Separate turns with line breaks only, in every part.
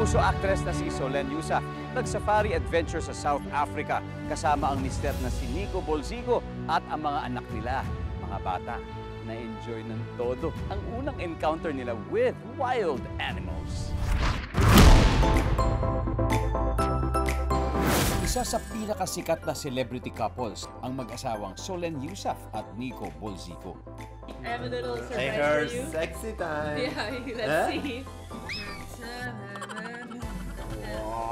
Uso actress na si Solen Yusuf nag-safari adventure sa South Africa kasama ang mister na si Nico Bolzigo at ang mga anak nila, mga bata. Na-enjoy ng todo ang unang encounter nila with wild animals. Isa sa pinakasikat na celebrity couples ang mag-asawang Solen Yusuf at Nico Bolzigo.
I have a little surprise
Hey, her
for you.
sexy time.
Yeah, let's see.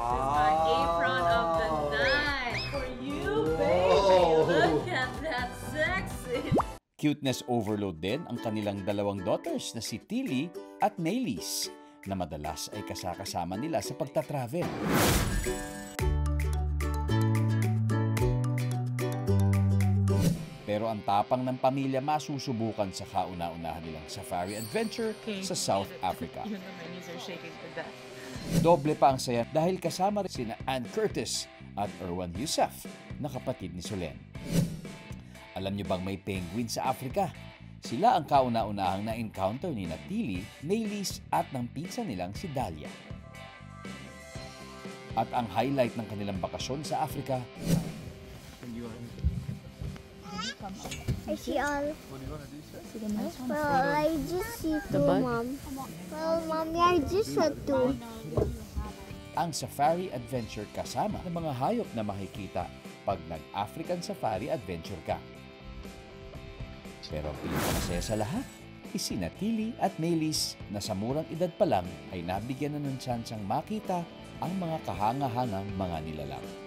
Wow.
Apron of the night for you, baby.
Whoa.
Look at that sexy.
Cuteness overload din ang kanilang dalawang daughters na si Tilly at Maylise na madalas ay kasakasama nila sa pagtatravel. Pero ang tapang ng pamilya masusubukan sa kauna-unahan nilang safari adventure sa South Africa.
Even though my knees are shaking to death.
Doble pa ang saya dahil kasama rin sina Ann Curtis at Erwan Yusuf na kapatid ni Solen. Alam niyo bang may penguin sa Africa? Sila ang kauna-unahang na-encounter ni Tilly, Maylise at ng pinsan nilang si Dahlia. At ang highlight ng kanilang bakasyon sa Africa,
I see all.
What do you want to do, sir?
Well, I just see two, Mom. Well, Mommy, I just saw two.
ang safari adventure kasama ng mga hayop na makikita pag nag-African safari adventure ka. Pero ang pinakamasaya sa lahat, sina Tilly at Maylise na sa murang edad pa lang ay nabigyan na ng tsansang makita ang mga kahanga-hangang mga nilalang.